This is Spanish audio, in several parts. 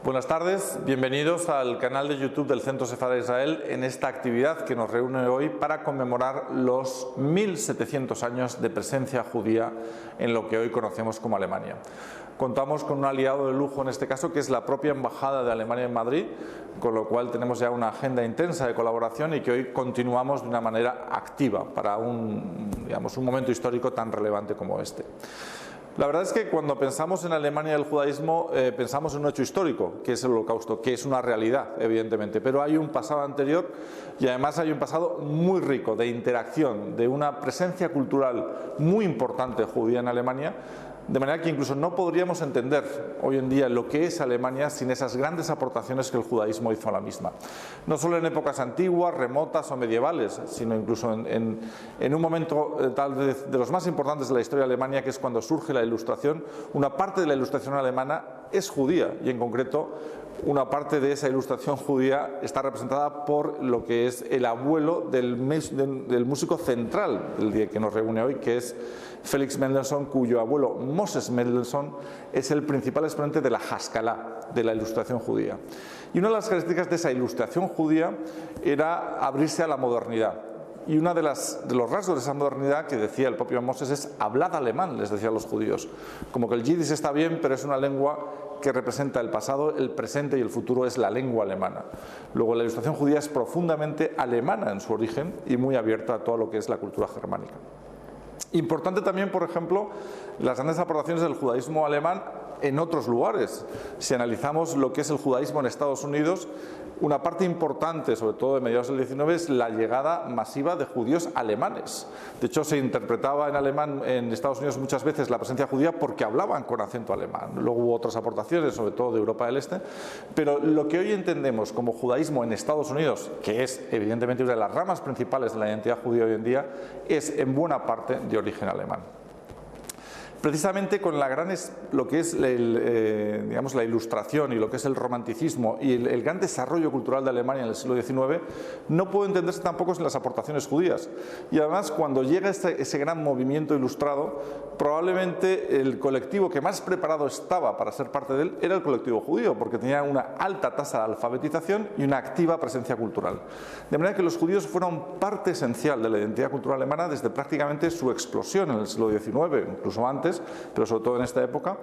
Buenas tardes, bienvenidos al canal de YouTube del Centro Sefardí de Israel en esta actividad que nos reúne hoy para conmemorar los 1700 años de presencia judía en lo que hoy conocemos como Alemania. Contamos con un aliado de lujo en este caso, que es la propia Embajada de Alemania en Madrid, con lo cual tenemos ya una agenda intensa de colaboración y que hoy continuamos de una manera activa para un momento histórico tan relevante como este. La verdad es que cuando pensamos en Alemania y el judaísmo pensamos en un hecho histórico, que es el Holocausto, que es una realidad, evidentemente, pero hay un pasado anterior y además hay un pasado muy rico de interacción, de una presencia cultural muy importante judía en Alemania, de manera que incluso no podríamos entender hoy en día lo que es Alemania sin esas grandes aportaciones que el judaísmo hizo a la misma. No solo en épocas antiguas, remotas o medievales, sino incluso en un momento tal vez de los más importantes de la historia de Alemania, que es cuando surge la Ilustración. Una parte de la Ilustración alemana es judía y en concreto una parte de esa ilustración judía está representada por lo que es el abuelo del músico central del día que nos reúne hoy, que es Felix Mendelssohn, cuyo abuelo Moses Mendelssohn es el principal exponente de la Haskalah, de la ilustración judía. Y una de las características de esa ilustración judía era abrirse a la modernidad. Y uno de los rasgos de esa modernidad que decía el propio Moses es hablad alemán, les decía a los judíos. Como que el yiddish está bien, pero es una lengua que representa el pasado, el presente y el futuro, es la lengua alemana. Luego la ilustración judía es profundamente alemana en su origen y muy abierta a todo lo que es la cultura germánica. Importante también, por ejemplo, las grandes aportaciones del judaísmo alemán en otros lugares. Si analizamos lo que es el judaísmo en Estados Unidos, una parte importante, sobre todo de mediados del XIX, es la llegada masiva de judíos alemanes. De hecho, se interpretaba en alemán en Estados Unidos muchas veces la presencia judía porque hablaban con acento alemán. Luego hubo otras aportaciones, sobre todo de Europa del Este, pero lo que hoy entendemos como judaísmo en Estados Unidos, que es evidentemente una de las ramas principales de la identidad judía hoy en día, es en buena parte de origen alemán. Precisamente con lo que es la ilustración y lo que es el romanticismo y el gran desarrollo cultural de Alemania en el siglo XIX, no puede entenderse tampoco sin las aportaciones judías. Y además, cuando llega ese gran movimiento ilustrado, probablemente el colectivo que más preparado estaba para ser parte de él era el colectivo judío, porque tenía una alta tasa de alfabetización y una activa presencia cultural. De manera que los judíos fueron parte esencial de la identidad cultural alemana desde prácticamente su explosión en el siglo XIX, incluso antes, pero sobre todo en esta época,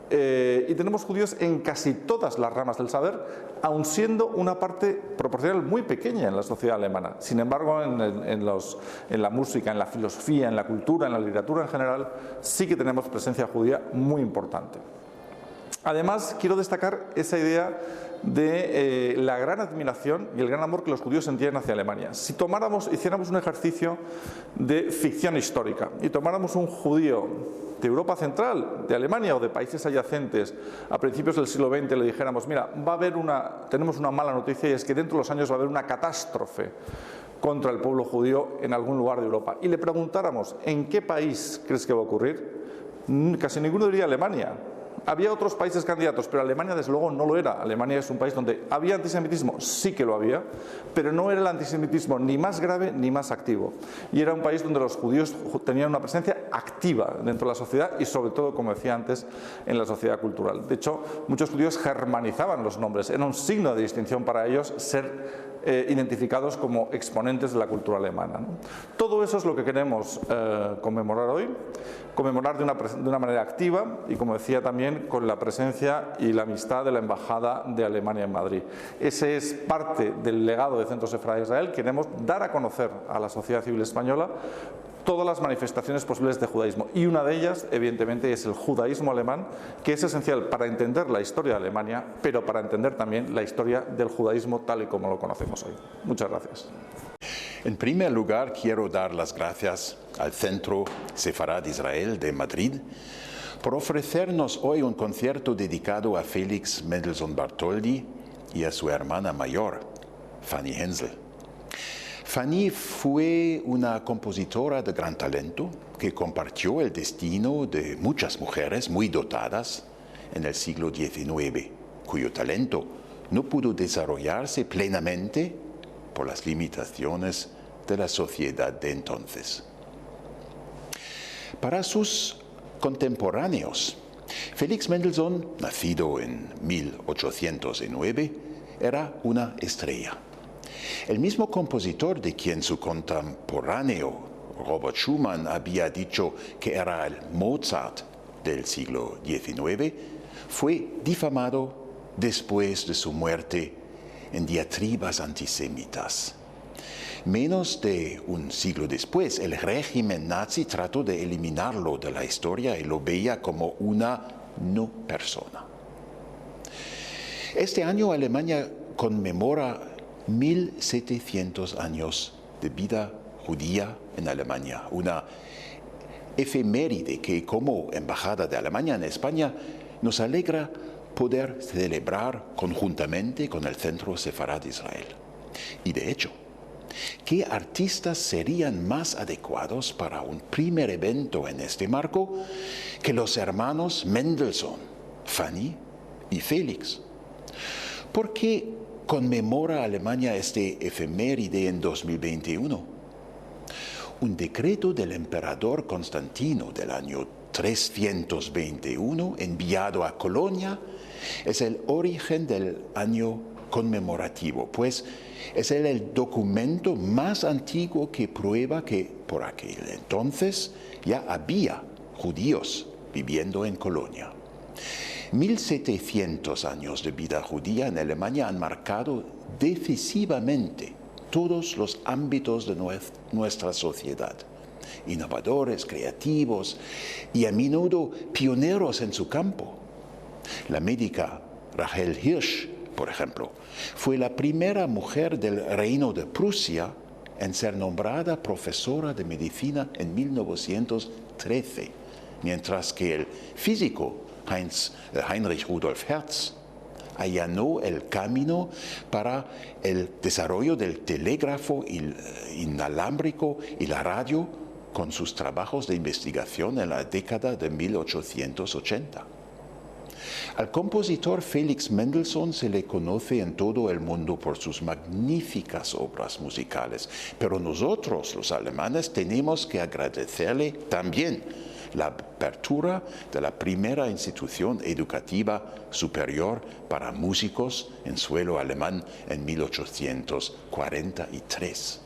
y tenemos judíos en casi todas las ramas del saber, aun siendo una parte proporcional muy pequeña en la sociedad alemana. Sin embargo, en la música, en la filosofía, en la cultura, en la literatura en general, sí que tenemos presencia judía muy importante. Además, quiero destacar esa idea de la gran admiración y el gran amor que los judíos sentían hacia Alemania. Si hiciéramos un ejercicio de ficción histórica y tomáramos un judío de Europa Central, de Alemania o de países adyacentes a principios del siglo XX, le dijéramos, mira, tenemos una mala noticia, y es que dentro de los años va a haber una catástrofe contra el pueblo judío en algún lugar de Europa, y le preguntáramos, ¿en qué país crees que va a ocurrir? Casi ninguno diría Alemania. Había otros países candidatos, pero Alemania desde luego no lo era. Alemania es un país donde había antisemitismo, sí que lo había, pero no era el antisemitismo ni más grave ni más activo. Y era un país donde los judíos tenían una presencia activa dentro de la sociedad y sobre todo, como decía antes, en la sociedad cultural. De hecho, muchos judíos germanizaban los nombres, era un signo de distinción para ellos ser identificados como exponentes de la cultura alemana, ¿no? Todo eso es lo que queremos conmemorar hoy, conmemorar de una manera activa y, como decía también, con la presencia y la amistad de la Embajada de Alemania en Madrid. Ese es parte del legado de Centro Sefardí de Israel. Queremos dar a conocer a la sociedad civil española todas las manifestaciones posibles de judaísmo, y una de ellas evidentemente es el judaísmo alemán, que es esencial para entender la historia de Alemania, pero para entender también la historia del judaísmo tal y como lo conocemos hoy. Muchas gracias. En primer lugar, quiero dar las gracias al Centro Sefardí de Israel de Madrid por ofrecernos hoy un concierto dedicado a Felix Mendelssohn Bartholdy y a su hermana mayor, Fanny Hensel. Fanny fue una compositora de gran talento que compartió el destino de muchas mujeres muy dotadas en el siglo XIX, cuyo talento no pudo desarrollarse plenamente por las limitaciones de la sociedad de entonces. Para sus contemporáneos, Félix Mendelssohn, nacido en 1809, era una estrella. El mismo compositor de quien su contemporáneo Robert Schumann había dicho que era el Mozart del siglo XIX, fue difamado después de su muerte en diatribas antisemitas. Menos de un siglo después, el régimen nazi trató de eliminarlo de la historia y lo veía como una no persona. Este año Alemania conmemora 1700 años de vida judía en Alemania, una efeméride que como Embajada de Alemania en España nos alegra poder celebrar conjuntamente con el Centro Sefarad de Israel. Y de hecho, ¿qué artistas serían más adecuados para un primer evento en este marco que los hermanos Mendelssohn, Fanny y Félix? ¿Por qué conmemora Alemania este efeméride en 2021? Un decreto del emperador Constantino del año 321, enviado a Colonia, es el origen del año conmemorativo, pues es el documento más antiguo que prueba que por aquel entonces ya había judíos viviendo en Colonia. 1700 años de vida judía en Alemania han marcado decisivamente todos los ámbitos de nuestra sociedad. Innovadores, creativos y a menudo pioneros en su campo. La médica Rachel Hirsch, por ejemplo, fue la primera mujer del Reino de Prusia en ser nombrada profesora de medicina en 1913, mientras que el físico Heinrich Rudolf Hertz allanó el camino para el desarrollo del telégrafo inalámbrico y la radio con sus trabajos de investigación en la década de 1880. Al compositor Félix Mendelssohn se le conoce en todo el mundo por sus magníficas obras musicales, pero nosotros, los alemanes, tenemos que agradecerle también la apertura de la primera institución educativa superior para músicos en suelo alemán en 1843.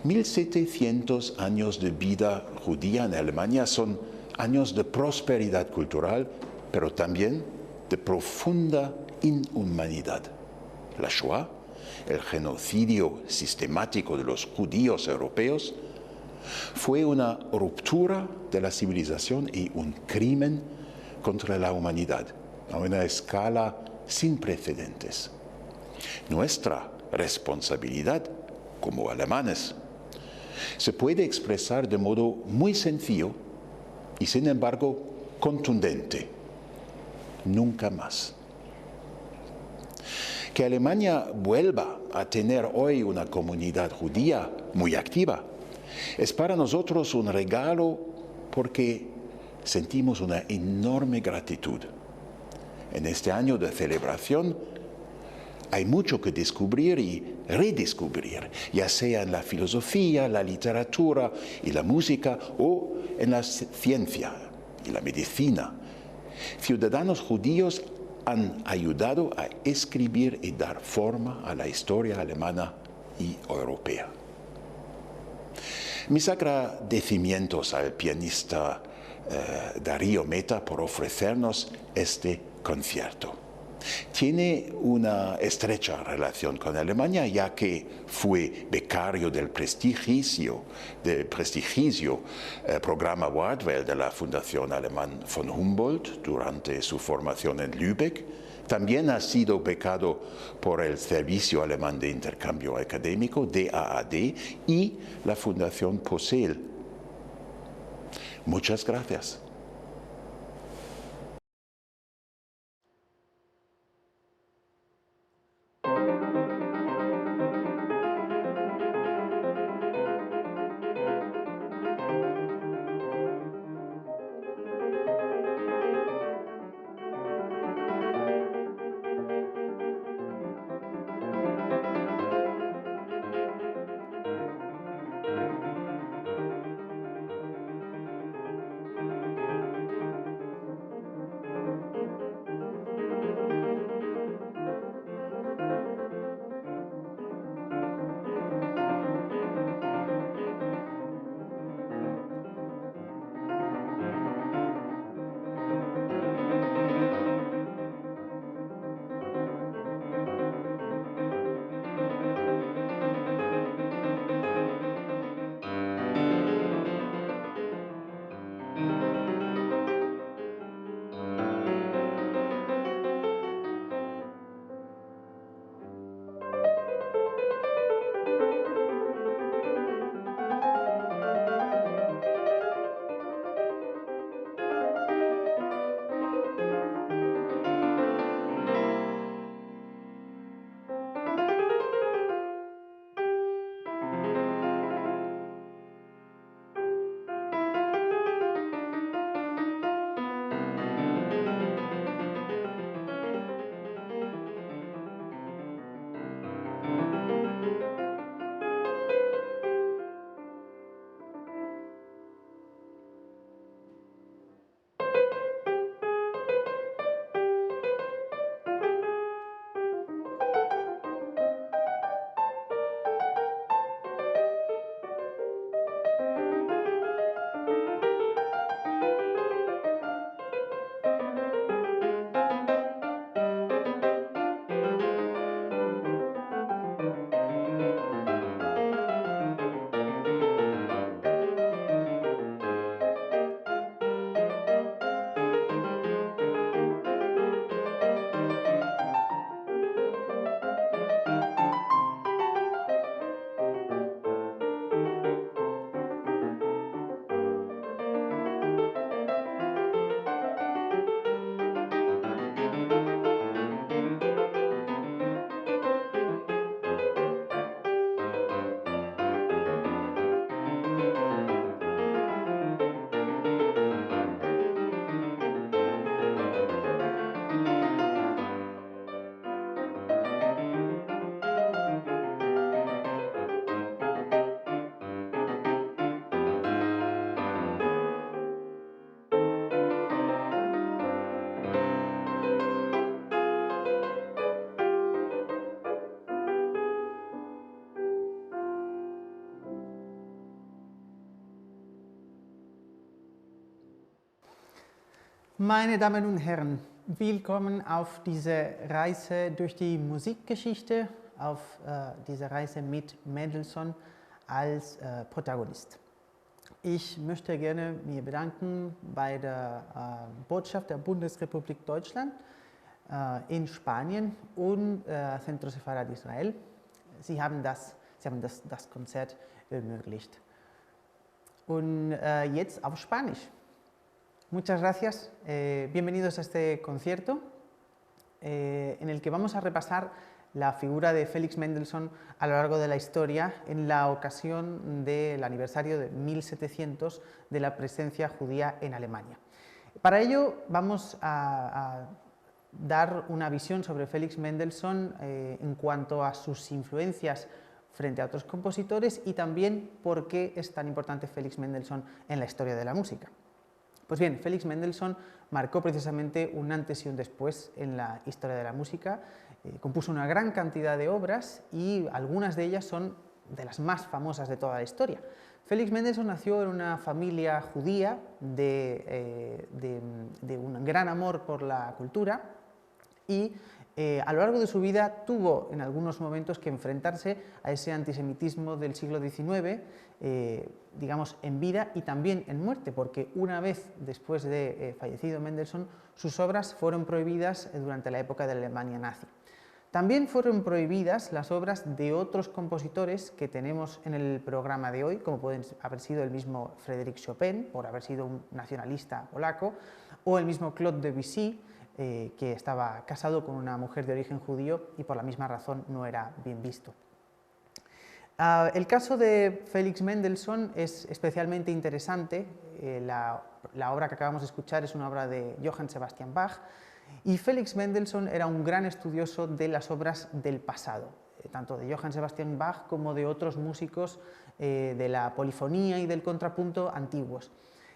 1700 años de vida judía en Alemania son años de prosperidad cultural, pero también de profunda inhumanidad. La Shoah, el genocidio sistemático de los judíos europeos, fue una ruptura de la civilización y un crimen contra la humanidad a una escala sin precedentes. Nuestra responsabilidad como alemanes se puede expresar de modo muy sencillo y sin embargo contundente. Nunca más. Que Alemania vuelva a tener hoy una comunidad judía muy activa es para nosotros un regalo porque sentimos una enorme gratitud. En este año de celebración hay mucho que descubrir y redescubrir, ya sea en la filosofía, la literatura y la música o en la ciencia y la medicina. Ciudadanos judíos han ayudado a escribir y dar forma a la historia alemana y europea. Mis agradecimientos al pianista Darío Meta por ofrecernos este concierto. Tiene una estrecha relación con Alemania, ya que fue becario del prestigioso programa Wardwell de la Fundación Alemán von Humboldt durante su formación en Lübeck. También ha sido becado por el Servicio Alemán de Intercambio Académico, DAAD, y la Fundación POSEL. Muchas gracias. Meine Damen und Herren, willkommen auf diese Reise durch die Musikgeschichte, auf diese Reise mit Mendelssohn als Protagonist. Ich möchte gerne mich bedanken bei der Botschaft der Bundesrepublik Deutschland in Spanien und Centro Sefarad Israel. Sie haben das Konzert ermöglicht. Und jetzt auf Spanisch. Muchas gracias, bienvenidos a este concierto en el que vamos a repasar la figura de Félix Mendelssohn a lo largo de la historia en la ocasión del aniversario de 1700 de la presencia judía en Alemania. Para ello vamos a dar una visión sobre Félix Mendelssohn en cuanto a sus influencias frente a otros compositores y también por qué es tan importante Félix Mendelssohn en la historia de la música. Pues bien, Félix Mendelssohn marcó precisamente un antes y un después en la historia de la música, compuso una gran cantidad de obras y algunas de ellas son de las más famosas de toda la historia. Félix Mendelssohn nació en una familia judía de un gran amor por la cultura y a lo largo de su vida tuvo en algunos momentos que enfrentarse a ese antisemitismo del siglo XIX, digamos en vida y también en muerte, porque una vez después de fallecido Mendelssohn, sus obras fueron prohibidas durante la época de la Alemania nazi. También fueron prohibidas las obras de otros compositores que tenemos en el programa de hoy, como pueden haber sido el mismo Frédéric Chopin, por haber sido un nacionalista polaco, o el mismo Claude Debussy, que estaba casado con una mujer de origen judío y por la misma razón no era bien visto. El caso de Félix Mendelssohn es especialmente interesante. La obra que acabamos de escuchar es una obra de Johann Sebastian Bach y Félix Mendelssohn era un gran estudioso de las obras del pasado, tanto de Johann Sebastian Bach como de otros músicos de la polifonía y del contrapunto antiguos.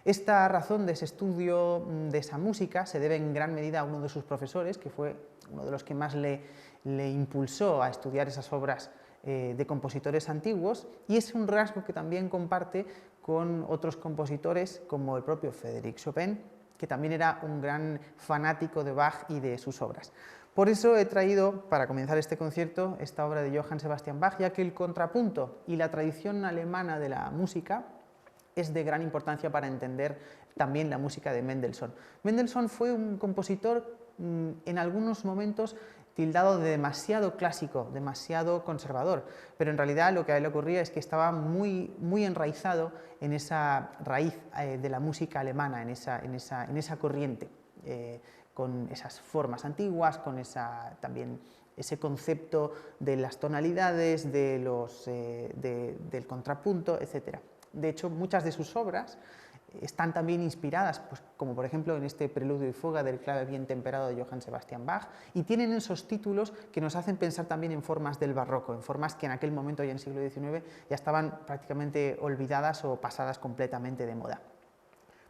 Esta razón de ese estudio de esa música se debe en gran medida a uno de sus profesores, que fue uno de los que más le impulsó a estudiar esas obras de compositores antiguos, y es un rasgo que también comparte con otros compositores como el propio Frédéric Chopin, que también era un gran fanático de Bach y de sus obras. Por eso he traído, para comenzar este concierto, esta obra de Johann Sebastian Bach, ya que el contrapunto y la tradición alemana de la música es de gran importancia para entender también la música de Mendelssohn. Mendelssohn fue un compositor en algunos momentos tildado de demasiado clásico, demasiado conservador, pero en realidad lo que a él le ocurría es que estaba muy enraizado en esa raíz de la música alemana, en esa corriente, con esas formas antiguas, con también ese concepto de las tonalidades, del contrapunto, etc. De hecho, muchas de sus obras están también inspiradas, pues, como por ejemplo en este preludio y fuga del clave bien temperado de Johann Sebastian Bach, y tienen esos títulos que nos hacen pensar también en formas del barroco, en formas que en aquel momento, ya en el siglo XIX, ya estaban prácticamente olvidadas o pasadas completamente de moda.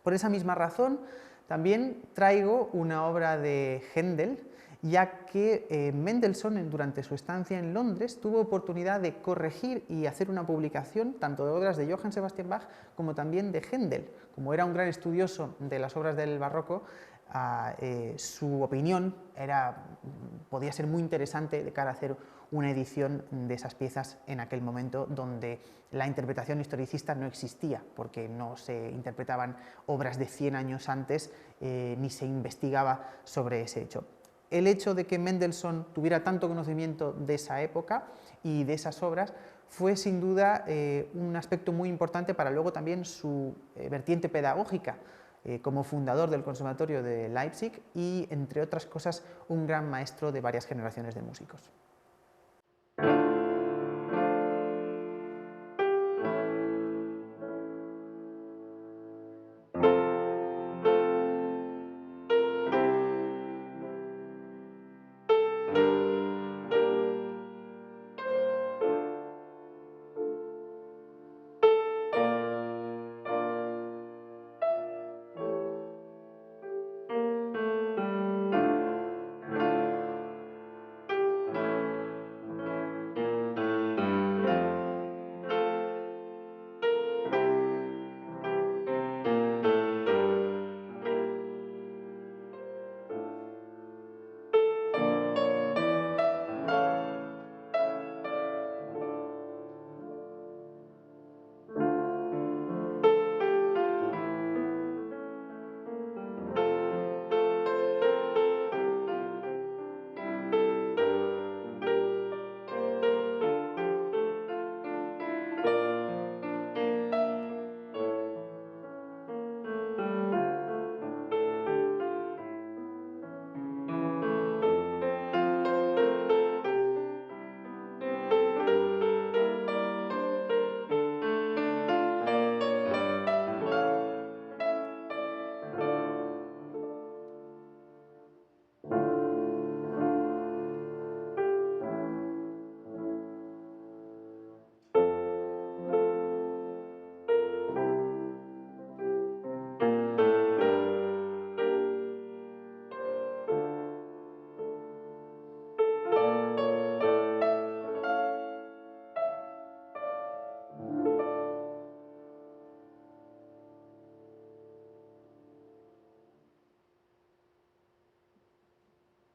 Por esa misma razón, también traigo una obra de Händel, ya que Mendelssohn, durante su estancia en Londres, tuvo oportunidad de corregir y hacer una publicación tanto de obras de Johann Sebastian Bach como también de Händel. Como era un gran estudioso de las obras del barroco, su opinión podía ser muy interesante de cara a hacer una edición de esas piezas en aquel momento donde la interpretación historicista no existía, porque no se interpretaban obras de 100 años antes ni se investigaba sobre ese hecho. El hecho de que Mendelssohn tuviera tanto conocimiento de esa época y de esas obras fue sin duda un aspecto muy importante para luego también su vertiente pedagógica como fundador del Conservatorio de Leipzig y, entre otras cosas, un gran maestro de varias generaciones de músicos.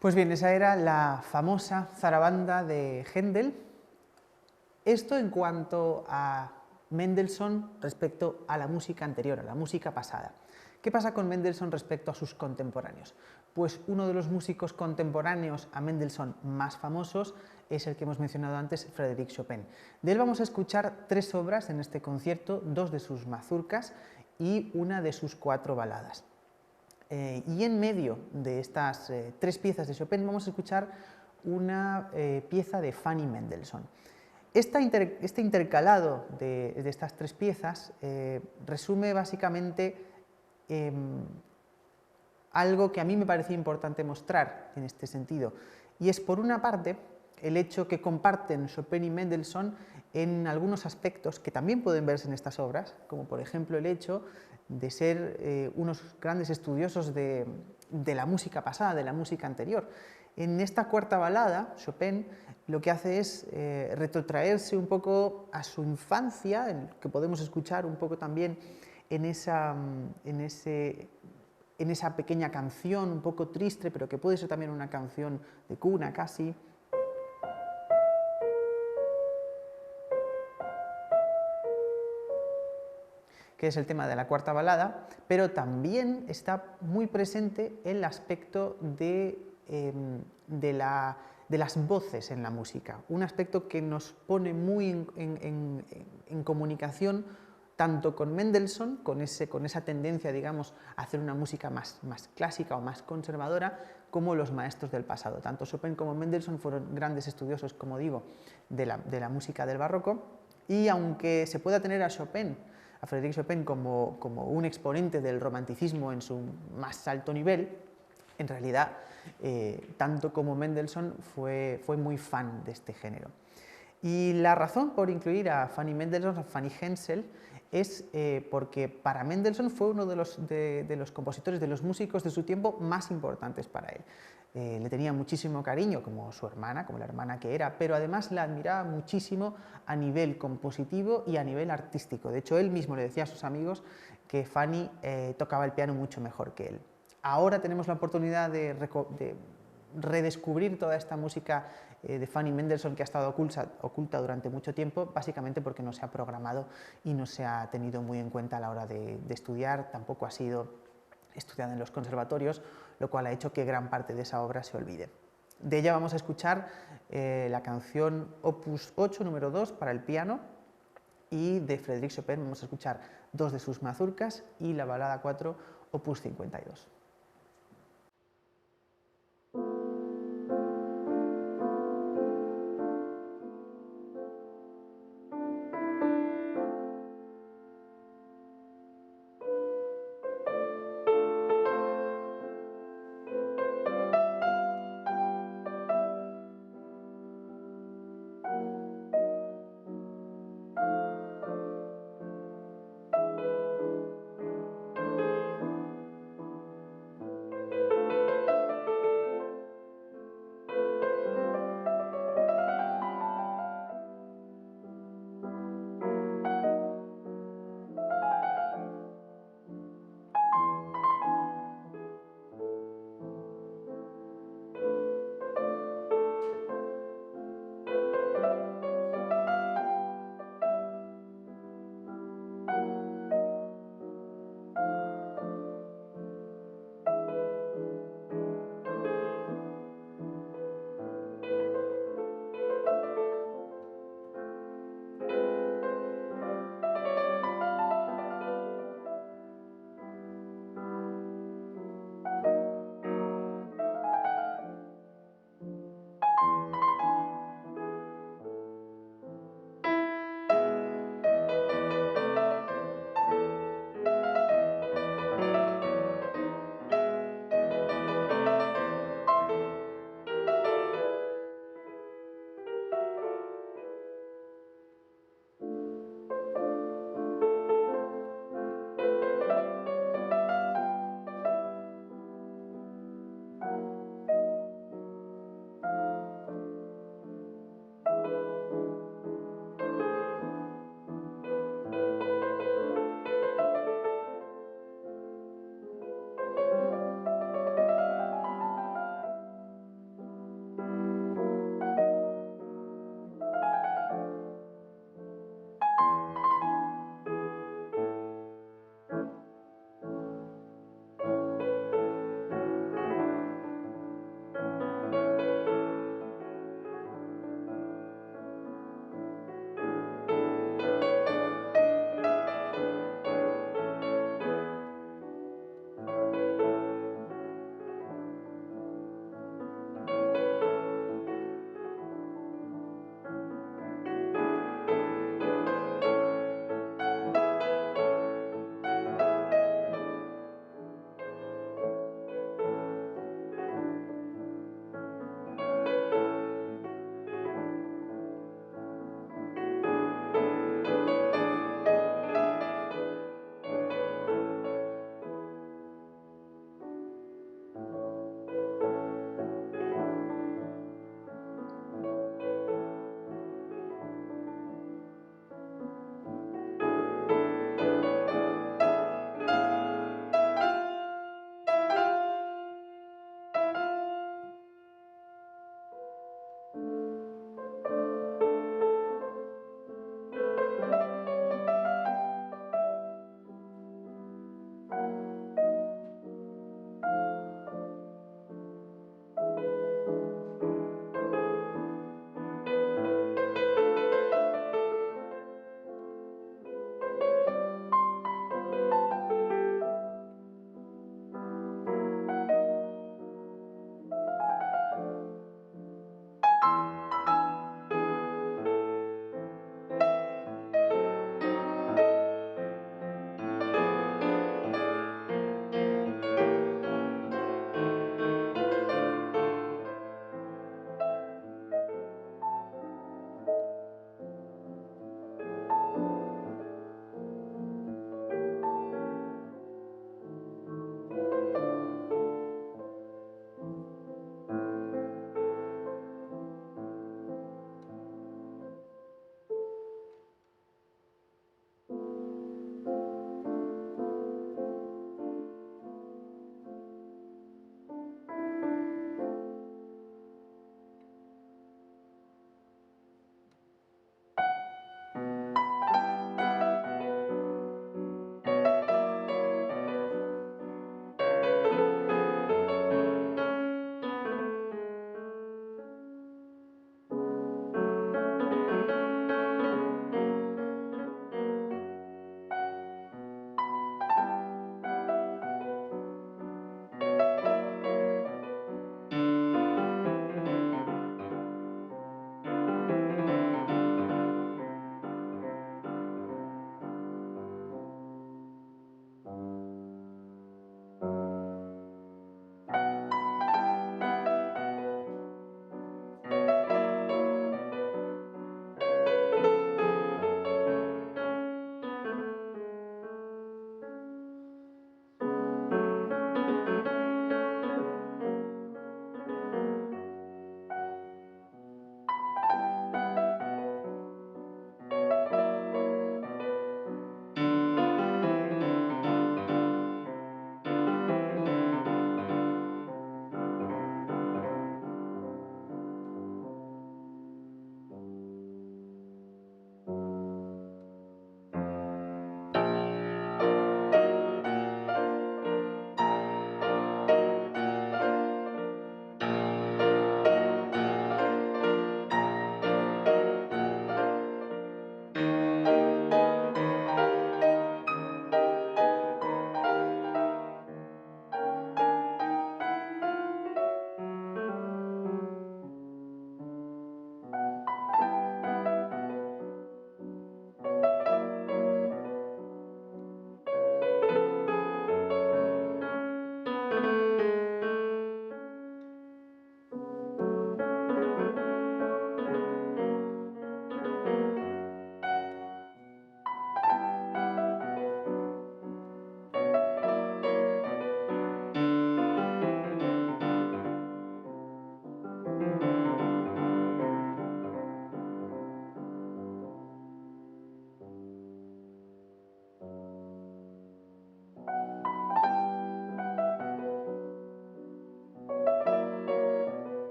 Pues bien, esa era la famosa zarabanda de Händel. Esto en cuanto a Mendelssohn respecto a la música anterior, a la música pasada. ¿Qué pasa con Mendelssohn respecto a sus contemporáneos? Pues uno de los músicos contemporáneos a Mendelssohn más famosos es el que hemos mencionado antes, Frédéric Chopin. De él vamos a escuchar 3 obras en este concierto, 2 de sus mazurkas y una de sus 4 baladas. Y en medio de estas 3 piezas de Chopin vamos a escuchar una pieza de Fanny Mendelssohn. Este intercalado de estas 3 piezas resume básicamente algo que a mí me parecía importante mostrar en este sentido, y es, por una parte, el hecho que comparten Chopin y Mendelssohn en algunos aspectos que también pueden verse en estas obras, como por ejemplo el hecho de ser unos grandes estudiosos de la música pasada, de la música anterior. En esta 4ª balada, Chopin lo que hace es retrotraerse un poco a su infancia, que podemos escuchar un poco también en esa pequeña canción un poco triste, pero que puede ser también una canción de cuna casi. Que es el tema de la 4ª balada, pero también está muy presente el aspecto de las voces en la música, un aspecto que nos pone muy en comunicación tanto con Mendelssohn, con esa tendencia, digamos, a hacer una música más clásica o más conservadora, como los maestros del pasado. Tanto Chopin como Mendelssohn fueron grandes estudiosos, como digo, de la música del barroco, y aunque se pueda tener a Frédéric Chopin como un exponente del romanticismo en su más alto nivel, en realidad, tanto como Mendelssohn fue muy fan de este género. Y la razón por incluir a Fanny Mendelssohn, a Fanny Hensel, es porque para Mendelssohn fue uno de los compositores, de los músicos de su tiempo más importantes para él. Le tenía muchísimo cariño como su hermana, como la hermana que era, pero además la admiraba muchísimo a nivel compositivo y a nivel artístico. De hecho, él mismo le decía a sus amigos que Fanny tocaba el piano mucho mejor que él. Ahora tenemos la oportunidad de redescubrir toda esta música de Fanny Mendelssohn, que ha estado oculta durante mucho tiempo, básicamente porque no se ha programado y no se ha tenido muy en cuenta a la hora de estudiar, tampoco ha sido estudiada en los conservatorios, lo cual ha hecho que gran parte de esa obra se olvide. De ella vamos a escuchar la canción Opus 8, número 2, para el piano, y de Frédéric Chopin vamos a escuchar 2 de sus mazurkas y la balada 4, Opus 52.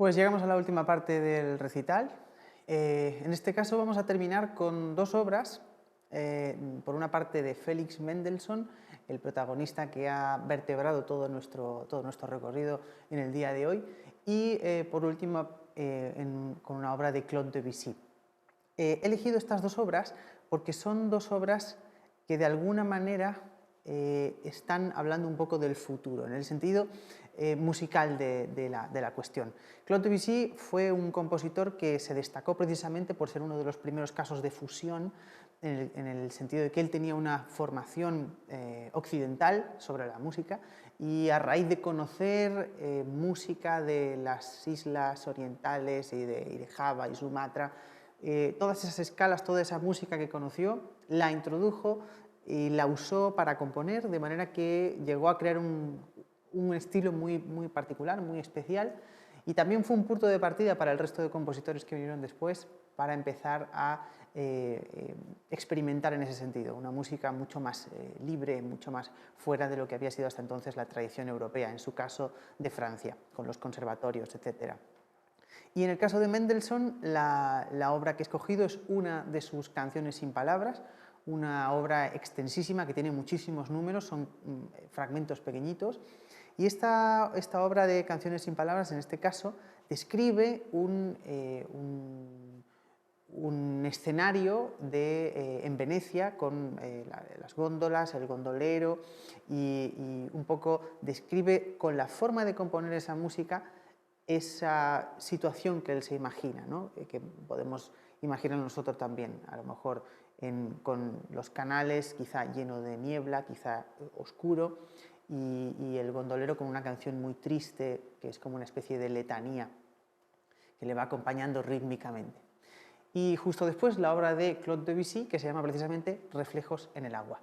Pues llegamos a la última parte del recital. En este caso vamos a terminar con dos obras, por una parte de Felix Mendelssohn, el protagonista que ha vertebrado todo nuestro recorrido en el día de hoy, y por último con una obra de Claude Debussy. He elegido estas dos obras porque son dos obras que de alguna manera están hablando un poco del futuro, en el sentido musical de la cuestión. Claude Debussy fue un compositor que se destacó precisamente por ser uno de los primeros casos de fusión, en el sentido de que él tenía una formación occidental sobre la música, y a raíz de conocer música de las islas orientales y de Java y Sumatra, todas esas escalas, toda esa música que conoció, la introdujo y la usó para componer, de manera que llegó a crear un estilo muy particular, muy especial, y también fue un punto de partida para el resto de compositores que vinieron después para empezar a experimentar en ese sentido, una música mucho más libre, mucho más fuera de lo que había sido hasta entonces la tradición europea, en su caso de Francia, con los conservatorios, etc. Y en el caso de Mendelssohn, la obra que he escogido es una de sus canciones sin palabras, una obra extensísima que tiene muchísimos números, son fragmentos pequeñitos, y esta obra de canciones sin palabras, en este caso, describe un escenario en Venecia con las góndolas, el gondolero, y un poco describe con la forma de componer esa música esa situación que él se imagina, ¿no? Que podemos imaginar nosotros también, a lo mejor con los canales quizá lleno de niebla, quizá oscuro, y el gondolero con una canción muy triste, que es como una especie de letanía que le va acompañando rítmicamente. Y justo después la obra de Claude Debussy, que se llama precisamente Reflejos en el agua.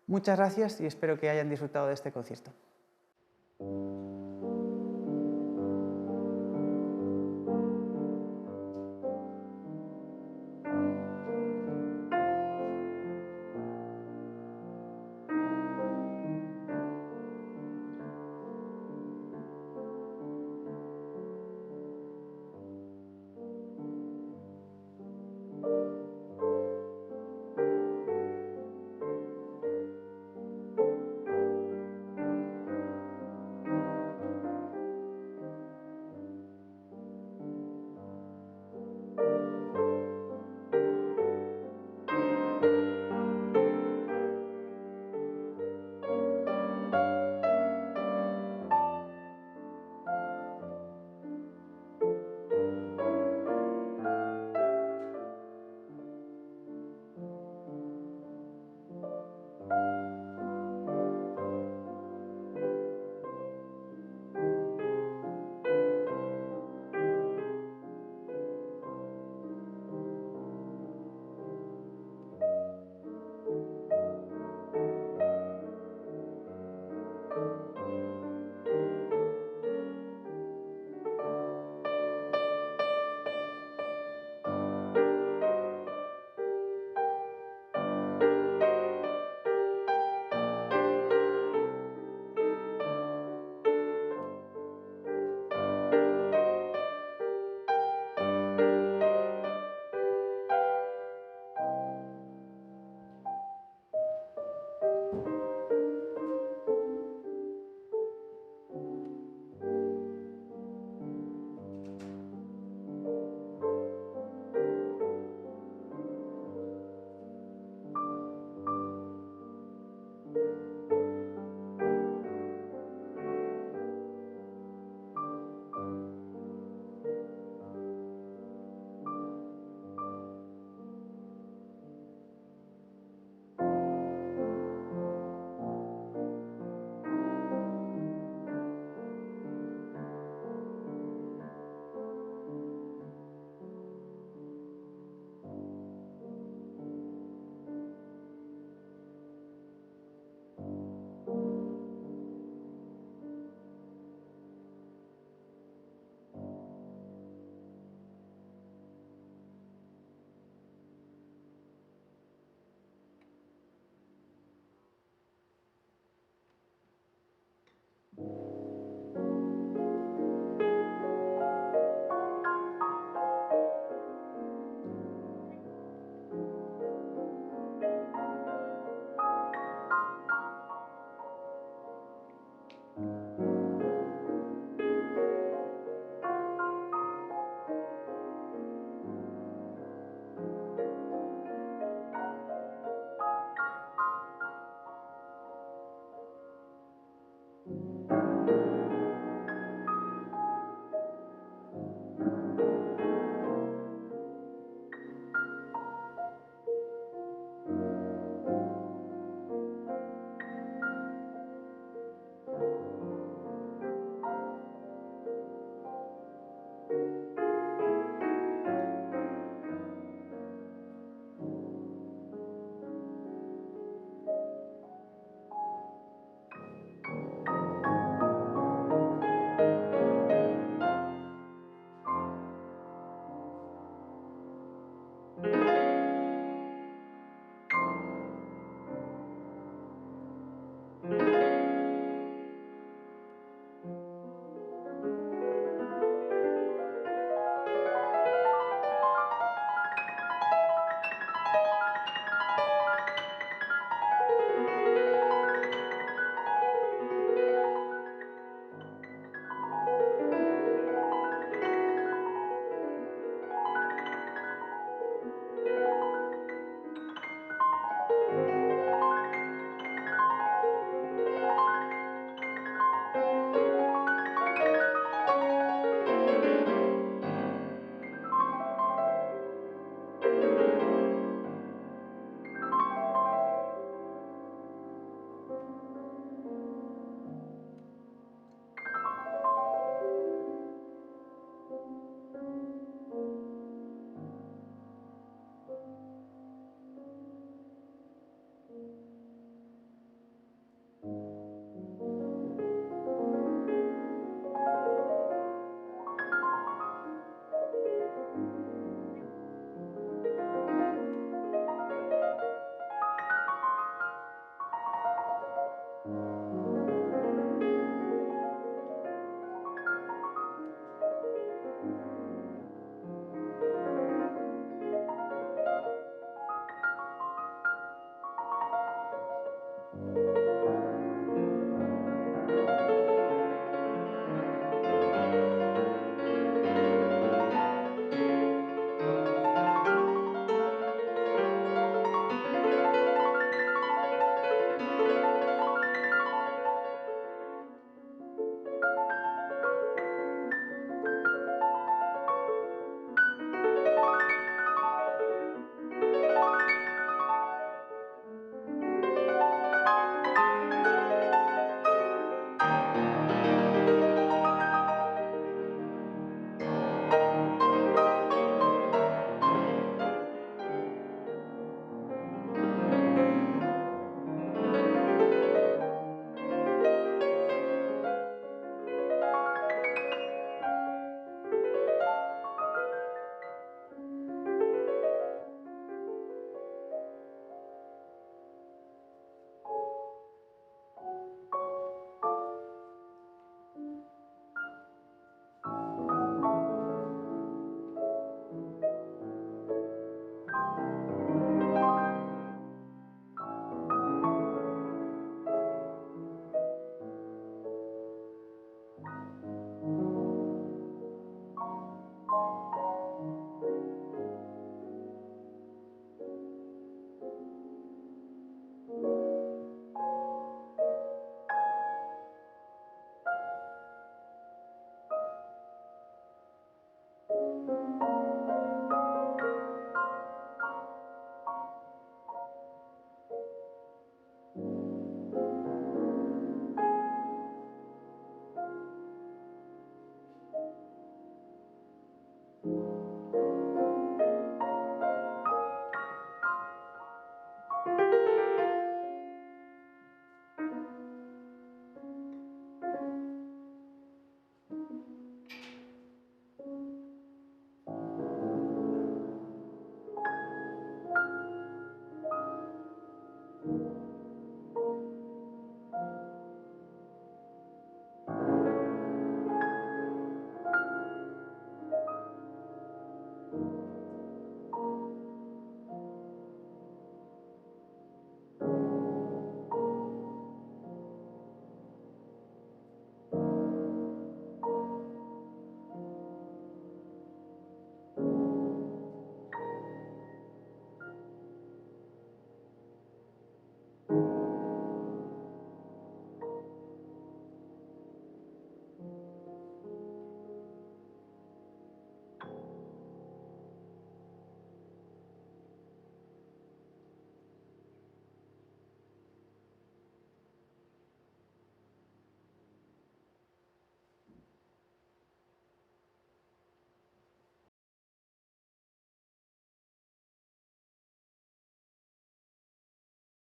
Muchas gracias y espero que hayan disfrutado de este concierto.